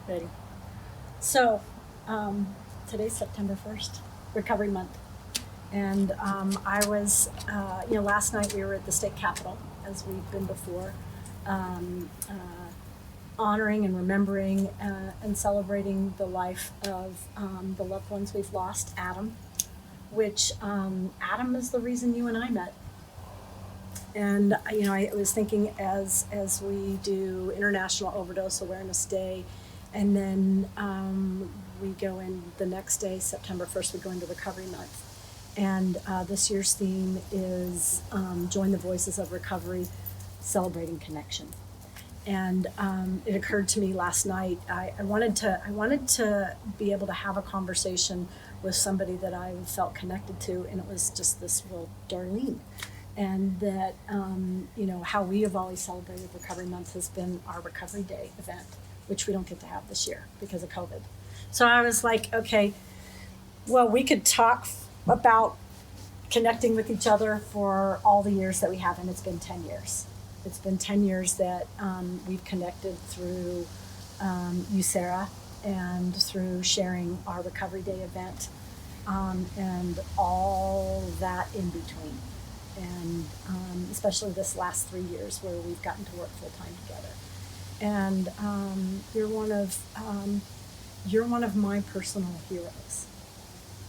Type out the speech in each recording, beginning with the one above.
Ready. So, today's September 1st, Recovery Month. And I was, last night we were at the state capitol, as we've been before, honoring and remembering and celebrating the life of the loved ones we've lost, Adam, which Adam is the reason you and I met. And, I was thinking as we do International Overdose Awareness Day, and then we go in the next day, September 1st, we go into Recovery Month. And this year's theme is Join the Voices of Recovery, Celebrating Connection. And it occurred to me last night, I wanted to be able to have a conversation with somebody that I felt connected to, and it was just this Darlene. And that, how we have always celebrated Recovery Month has been our Recovery Day event, which we don't get to have this year because of COVID. So I was like, okay, well, we could talk about connecting with each other for all the years that we have, and it's been 10 years. It's been 10 years that we've connected through USARA and through sharing our Recovery Day event and all that in between. And especially this last 3 years where we've gotten to work full time together. And you're one of my personal heroes,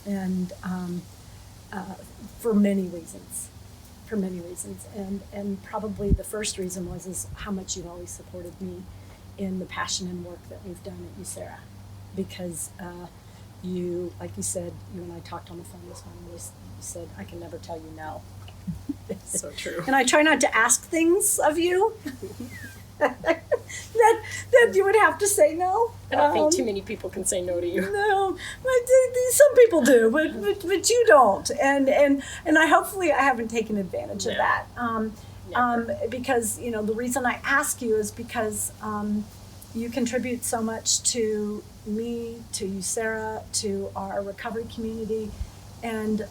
and for many reasons, and probably the first reason is how much you've always supported me in the passion and work that we've done at USARA, because you, like you said, you and I talked on the phone this morning. You said, "I can never tell you no." So true. And I try not to ask things of you that you would have to say no. I don't think too many people can say no to you. No, but some people do, but you don't. And I hopefully I haven't taken advantage of that. Because the reason I ask you is because you contribute so much to me, to USARA, to our recovery community. And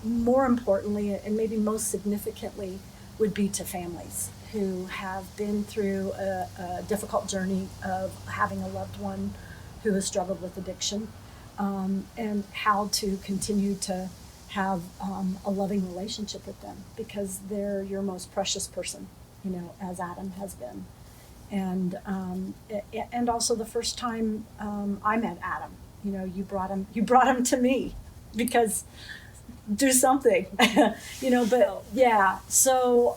more importantly, and maybe most significantly, would be to families who have been through a difficult journey of having a loved one who has struggled with addiction, and how to continue to have a loving relationship with them, because they're your most precious person, as Adam has been. And also the first time I met Adam, you brought him to me. Because do something, but yeah. So,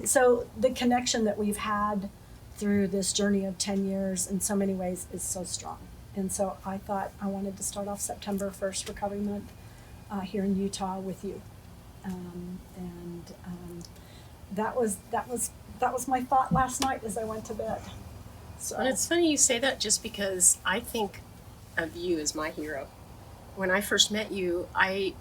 so the connection that we've had through this journey of 10 years in so many ways is so strong. And so I thought I wanted to start off September 1st, Recovery Month, here in Utah with you. That was my thought last night as I went to bed. So. And it's funny you say that, just because I think of you as my hero. When I first met you, I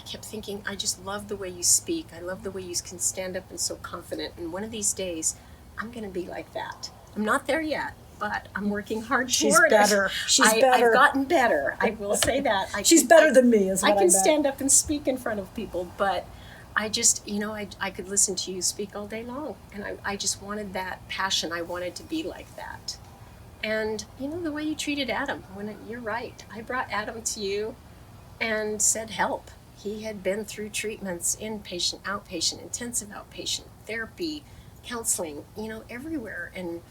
kept thinking, I just love the way you speak. I love the way you can stand up and so confident. And one of these days, I'm going to be like that. I'm not there yet, but I'm working hard toward it. She's better. I've gotten better. I will say that. She's better than me, is what I can bet. stand up and speak in front of people, but I just, I could listen to you speak all day long. And I just wanted that passion. I wanted to be like that. And, the way you treated Adam, you're right. I brought Adam to you and said help. He had been through treatments, inpatient, outpatient, intensive outpatient, therapy, counseling, everywhere. And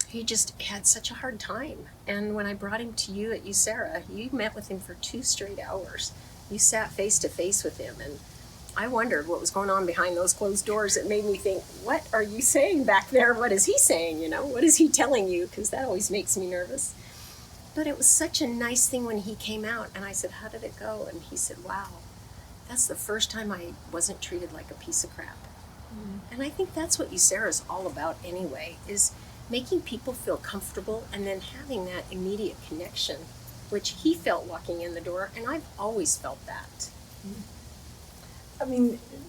he just had such a hard time. And when I brought him to you at USARA, you met with him for 2 straight hours. You sat face to face with him, and I wondered what was going on behind those closed doors. It made me think, what are you saying back there? What is he saying? What is he telling you? Because that always makes me nervous. But it was such a nice thing when he came out, and I said, how did it go? And he said, wow, that's the first time I wasn't treated like a piece of crap. Mm-hmm. And I think that's what USARA is all about anyway, is making people feel comfortable and then having that immediate connection, which he felt walking in the door, and I've always felt that. Mm-hmm.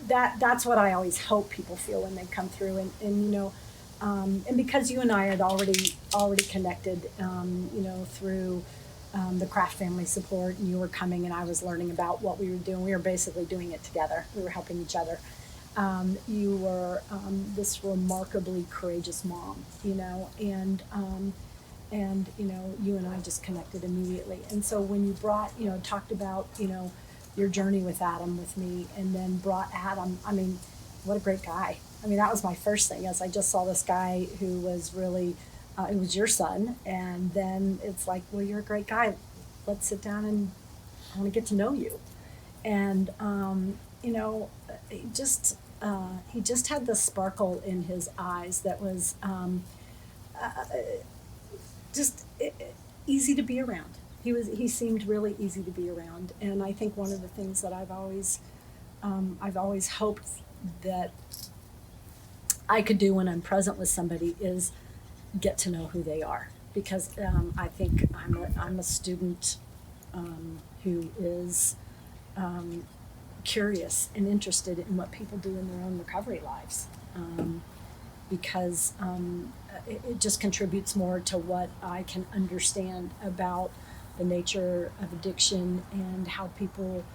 That's what I always hope people feel when they come through, and because you and I had already connected, through the Kraft family support, and you were coming and I was learning about what we were doing. We were basically doing it together. We were helping each other. You were this remarkably courageous mom, and And, you and I just connected immediately. And so when you brought, talked about, your journey with Adam with me, and then brought Adam, I mean, what a great guy. I mean, that was my first thing, as I just saw this guy who was really, it was your son. And then it's like, well, you're a great guy. Let's sit down and I want to get to know you. And, he just had this sparkle in his eyes that was, just easy to be around. He seemed really easy to be around, and I think one of the things that I've always hoped that I could do when I'm present with somebody is get to know who they are, because I think I'm a student who is curious and interested in what people do in their own recovery lives. Because it just contributes more to what I can understand about the nature of addiction and how people,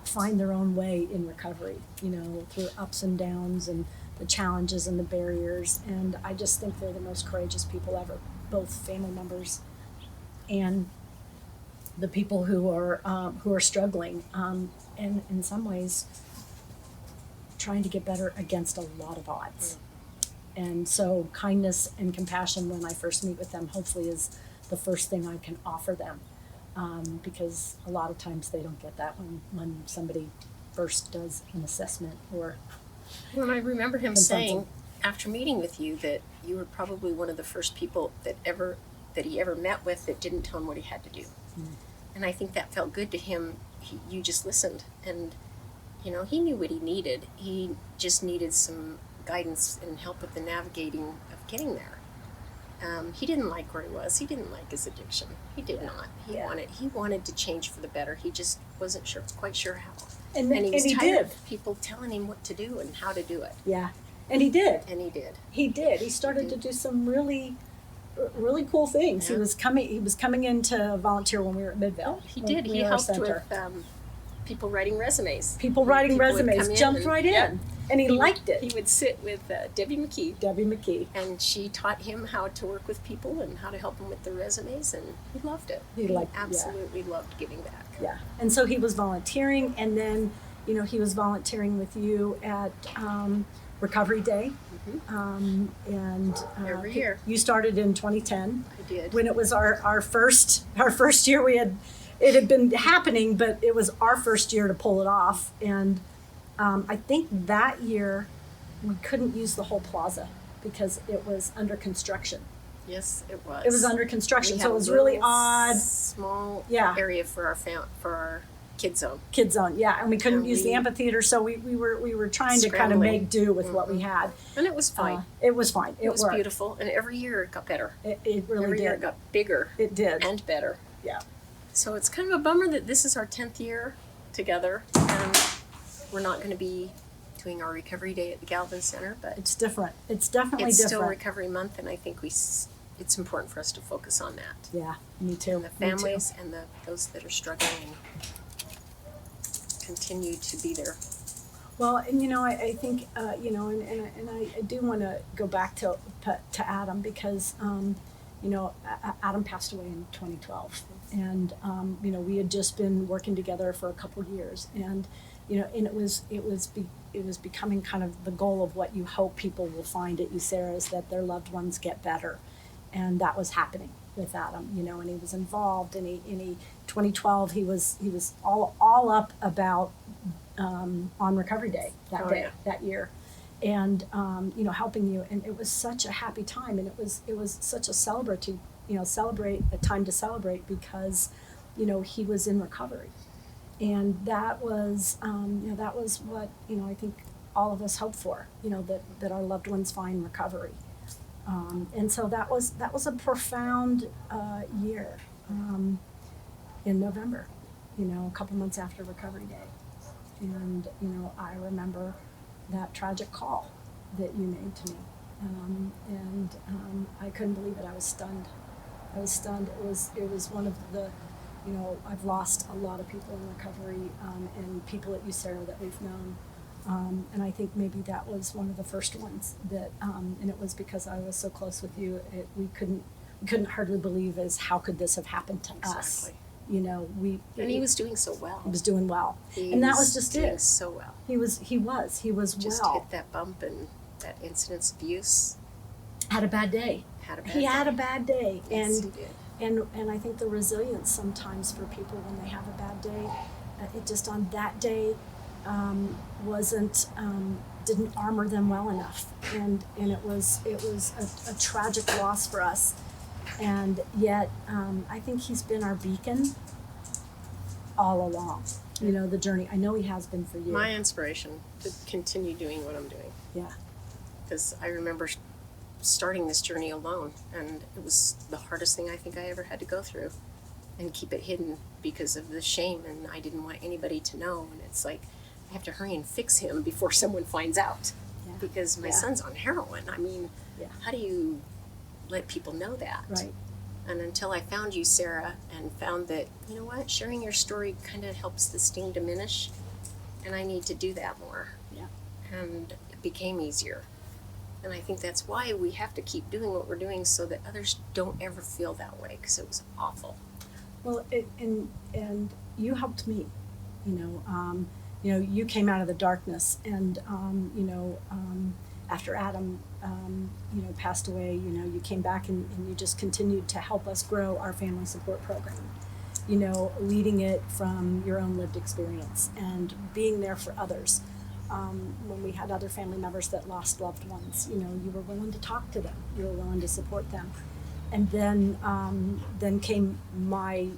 find their own way in recovery, through ups and downs and the challenges and the barriers. And I just think they're the most courageous people ever, both family members and the people who are struggling, and in some ways trying to get better against a lot of odds. And so kindness and compassion when I first meet with them hopefully is the first thing I can offer them, because a lot of times they don't get that when somebody first does an assessment or. Well, I remember him saying after meeting with you that you were probably one of the first people that he ever met with that didn't tell him what he had to do. And I think that felt good to him. You just listened, and he knew what he needed. He just needed some guidance and help with the navigating of getting there. He didn't like where he was. He didn't like his addiction. He did not. He wanted to change for the better. He just wasn't quite sure how. And he was tired of people telling him what to do and how to do it. Yeah, and he did. He did. He started to do some really, really cool things. Yeah. He was coming in to volunteer when we were at Midvale. He did. He helped with people writing resumes. People jumped right in. Yeah. And he liked it. He would sit with Debbie McKee. And she taught him how to work with people and how to help them with their resumes, and he loved it. He absolutely loved giving back. Yeah. And so he was volunteering, and then, he was volunteering with you at Recovery Day. And every year. You started in 2010. I did. When it was our first year. It had been happening, but it was our first year to pull it off. And I think that year we couldn't use the whole plaza because it was under construction. Yes, it was. It was under construction, so it was really odd. Small area for our kid zone. Kid zone, yeah, and we couldn't use the amphitheater, so we were trying to kind of make do with what we had. And it was fine. It was fine. It was beautiful, and every year it got better. It really every did. year it got bigger. It did. And better. Yeah. So it's kind of a bummer that this is our 10th year together, and we're not going to be doing our recovery day at the Galvin Center, but it's different. It's definitely it's different. Still Recovery Month, and I think it's important for us to focus on that. Yeah, me too. And the families and those that are struggling continue to be there. Well, and I think and I do want to go back to Adam because Adam passed away in 2012, and we had just been working together for a couple of years, and and it was becoming kind of the goal of what you hope people will find at USARA is that their loved ones get better, and that was happening with Adam, and he was involved, and he 2012 he was all up about on Recovery Day that year. And helping you, and it was such a happy time, and it was such a a time to celebrate because he was in recovery, and that was what I think all of us hope for, that our loved ones find recovery, and so that was a profound year in November, a couple months after Recovery Day, and I remember that tragic call that you made to me, and I couldn't believe it. I was stunned. It was one of the, I've lost a lot of people in recovery, and people at USARA that we've known, and I think maybe that was one of the first ones that, and it was because I was so close with you. We couldn't hardly believe is how could this have happened to us? Exactly. You know, And he was doing so well. He was doing well, He and that was just doing it. so well. He was Just well. hit that bump and that incidence of use. Had a bad day. He had a bad day, Yes, and he did. and I think the resilience sometimes for people when they have a bad day, it just on that day wasn't didn't armor them well enough, and it was a tragic loss for us, and yet I think he's been our beacon all along. You know, the journey. I know he has been for you. My inspiration to continue doing what I'm doing. Yeah. Because I remember starting this journey alone, and it was the hardest thing I think I ever had to go through, and keep it hidden because of the shame, and I didn't want anybody to know. And it's like I have to hurry and fix him before someone finds out, Yeah. because my son's on heroin. I mean, Yeah. how do you let people know that? Right. And until I found you, Sarah, and found that, you know what, sharing your story kind of helps the sting diminish, and I need to do that more. Yeah. And it became easier. And I think that's why we have to keep doing what we're doing, so that others don't ever feel that way, because it was awful. Well, and you helped me. You know, you came out of the darkness, and after Adam, passed away, you came back and you just continued to help us grow our family support program. You know, leading it from your own lived experience and being there for others. When we had other family members that lost loved ones, you were willing to talk to them. You were willing to support them. And then came my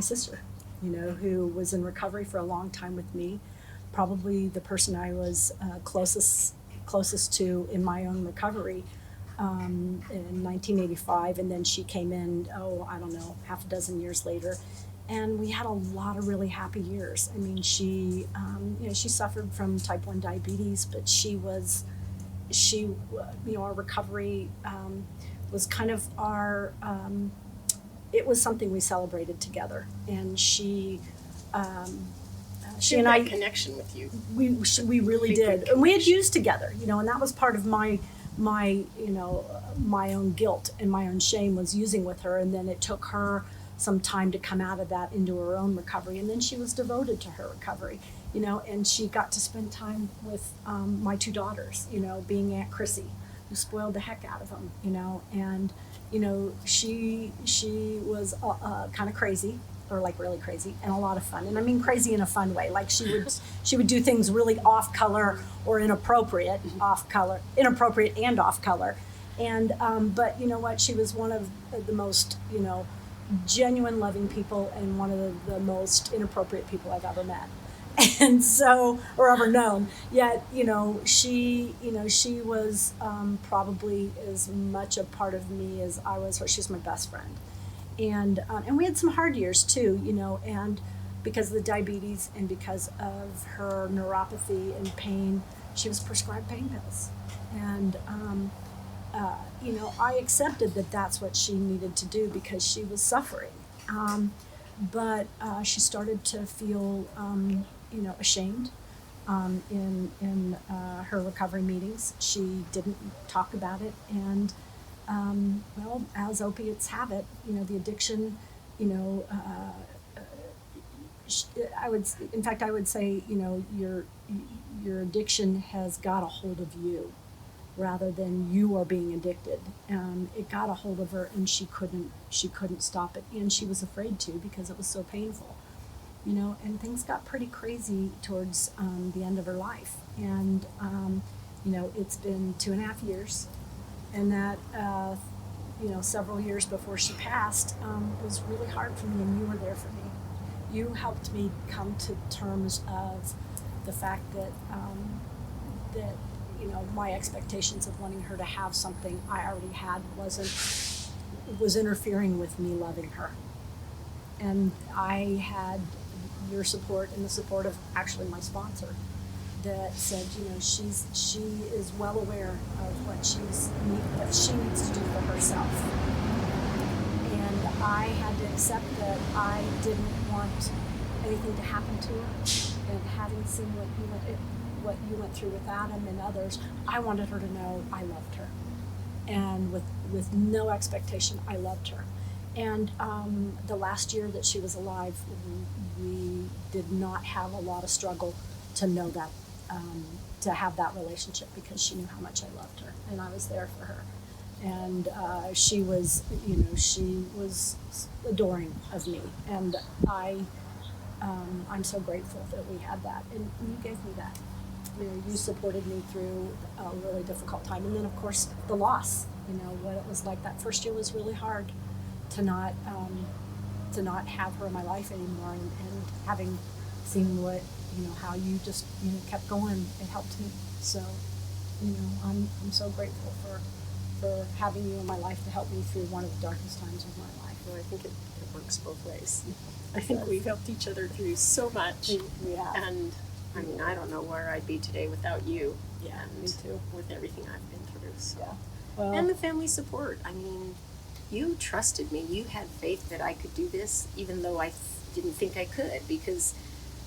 sister, who was in recovery for a long time with me, probably the person I was closest to in my own recovery in 1985. And then she came in, I don't know, half a dozen years later. And we had a lot of really happy years. I mean, she suffered from type 1 diabetes, but our recovery was kind of it was something we celebrated together. And she and I connection with you. We really did, and we had used together, and that was part of my own guilt and my own shame was using with her, and then it took her some time to come out of that into her own recovery, and then she was devoted to her recovery, and she got to spend time with my two daughters, being Aunt Chrissy, who spoiled the heck out of them, and she was kind of crazy, or like really crazy, and a lot of fun, and I mean crazy in a fun way. Like she would do things really off color or inappropriate, inappropriate and off color, and but you know what? She was one of the most genuine, loving people, and one of the most inappropriate people I've ever met, and so or ever known. Yet she was probably as much a part of me as I was her. She's my best friend, and we had some hard years too, and because of the diabetes and because of her neuropathy and pain, she was prescribed pain pills, and I accepted that that's what she needed to do because she was suffering. But she started to feel, ashamed in her recovery meetings. She didn't talk about it. And, as opiates have it, the addiction, I would say, your addiction has got a hold of you, rather than you are being addicted. It got a hold of her, and she couldn't stop it, and she was afraid to because it was so painful, and things got pretty crazy towards the end of her life. And it's been 2.5 years, and that several years before she passed was really hard for me, and you were there for me. You helped me come to terms of the fact that my expectations of wanting her to have something I already had was interfering with me loving her. And I had your support and the support of actually my sponsor that said, she is well aware of what she needs to do for herself. And I had to accept that I didn't want anything to happen to her. And having seen what you went through with Adam and others, I wanted her to know I loved her. And with no expectation. I loved her. And the last year that she was alive, we did not have a lot of struggle to know that, to have that relationship, because she knew how much I loved her and I was there for her. And she was adoring of me, and I'm so grateful that we had that, and you gave me that. You supported me through a really difficult time, and then of course the loss. What it was like. That first year was really hard to not have her in my life anymore, and having seen how you just kept going, it helped me. So I'm so grateful for having you in my life to help me through one of the darkest times of my life. Well, I think it works both ways. I think we've helped each other through so much. We have. And I mean, I don't know where I'd be today without you. Yeah, and me too. With everything I've been through. So. Yeah. Well, and the family support. I mean, you trusted me. You had faith that I could do this, even though I didn't think I could, because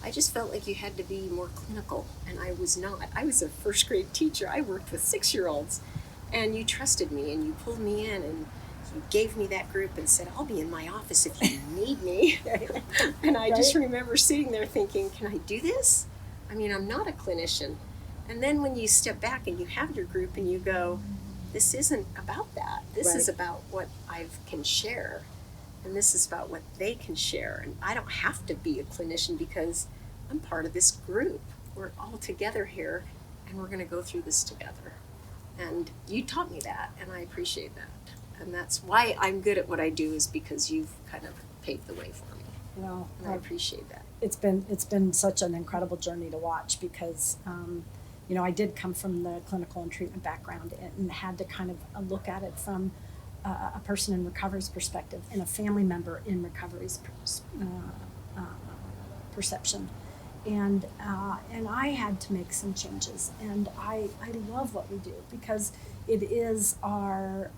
I just felt like you had to be more clinical, and I was not. I was a first grade teacher. I worked with 6-year-olds, and you trusted me, and you pulled me in, and you gave me that group and said, I'll be in my office if you need me. And I just remember sitting there thinking, can I do this? I mean, I'm not a clinician. And then when you step back and you have your group and you go, this isn't about that. This is about what I can share. And this is about what they can share. And I don't have to be a clinician because I'm part of this group. We're all together here, and we're going to go through this together. And you taught me that, and I appreciate that. And that's why I'm good at what I do, is because you've kind of paved the way for me. Well, and I appreciate that. It's been such an incredible journey to watch, because I did come from the clinical and treatment background, and had to kind of look at it from a person in recovery's perspective and a family member in recovery's perception. And I had to make some changes, and I love what we do, because it is our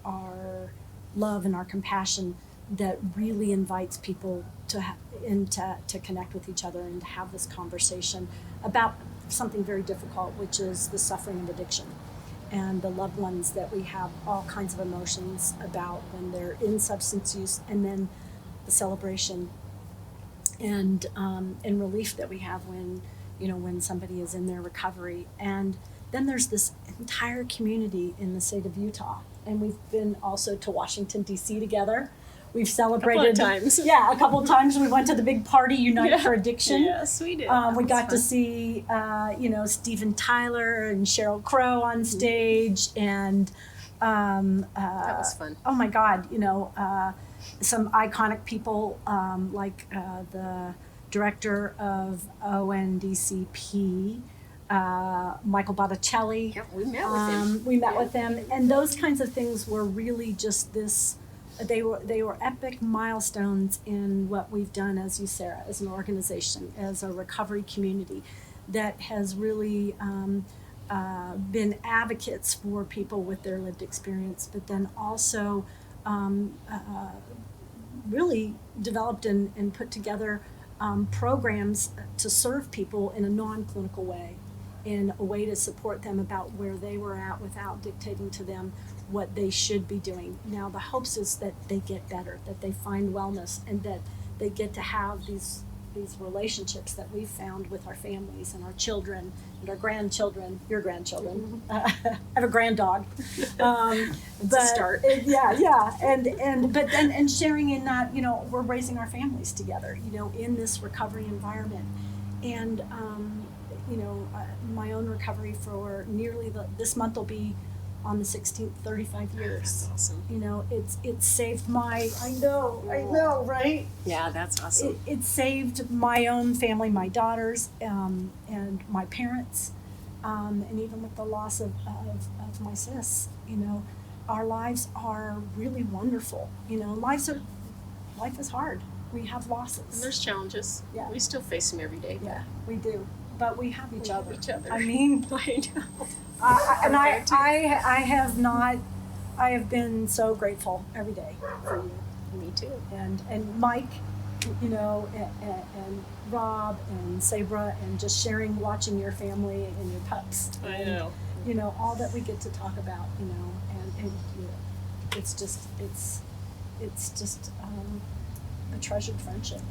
love and our compassion that really invites people to connect with each other and to have this conversation about something very difficult, which is the suffering of addiction, and the loved ones that we have all kinds of emotions about when they're in substance use, and then the celebration and relief that we have when somebody is in their recovery. And then there's this entire community in the state of Utah, and we've been also to Washington, D.C. together. We've celebrated a couple of times. Yeah, a couple of times. We went to the big party, Unite for Addiction. Yes, we did. We got to see Steven Tyler and Sheryl Crow on stage, and that was fun. Oh my God, some iconic people like the director of ONDCP, Michael Botticelli. Yeah, we met with him. We met with them, and those kinds of things were really just this. They were epic milestones in what we've done as USARA, as an organization, as a recovery community that has really been advocates for people with their lived experience, but then also really developed and put together programs to serve people in a non-clinical way, in a way to support them about where they were at without dictating to them what they should be doing. Now the hopes is that they get better, that they find wellness, and that they get to have these relationships that we've found with our families and our children and our grandchildren, your grandchildren. I have a grand dog. It's a start. But then sharing in that, we're raising our families together, in this recovery environment. And my own recovery for nearly this month will be on the 16th, 35 years. That's awesome. It's saved my, I know, right? Yeah, that's awesome. It saved my own family, my daughters, and my parents, and even with the loss of my sis, our lives are really wonderful. Life is hard. We have losses. And there's challenges. Yeah. We still face them every day. Yeah, we do. But we have each other. I mean, I know. I have been so grateful every day for you. Me too. And Mike, and Rob and Sabra, and just sharing, watching your family and your pups. I know. All that we get to talk about, and it's just a treasured friendship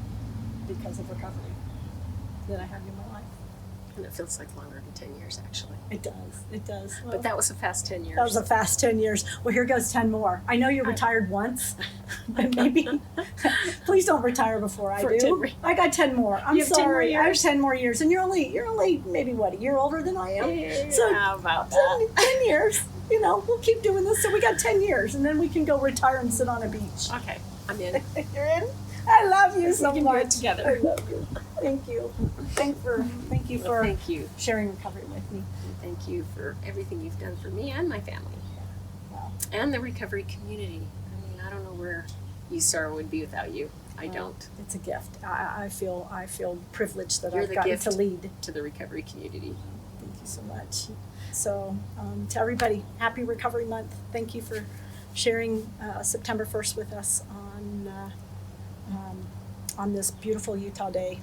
because of recovery that I have in my life. And it feels like longer than 10 years, actually. It does. Well, But that was a fast 10 years. that was a fast 10 years. Well, here goes 10 more. I know you're retired once, but maybe, please don't retire before I For do. 10 I got 10 more. I'm You have 10 more sorry. I have years? 10 more years. And you're only maybe what, a year older than I am? Yeah, So, how about so that? 10 years. You know, we'll keep doing this. So we got 10 years, and then we can go retire and sit on a beach. Okay, I'm in. You're in? I love you so We can much. do it together. I love you. Thank you. Thank you Well, for thank you. sharing recovery with me. And thank you for everything you've done for me and my family. Wow. And the recovery community. I mean, I don't know where USARA would be without you. I Well, don't. It's a gift. I feel privileged that You're I've the gotten gift. to lead. To the recovery community. Thank you so much. So, to everybody, happy Recovery Month. Thank you for sharing September 1st with us on this beautiful Utah day.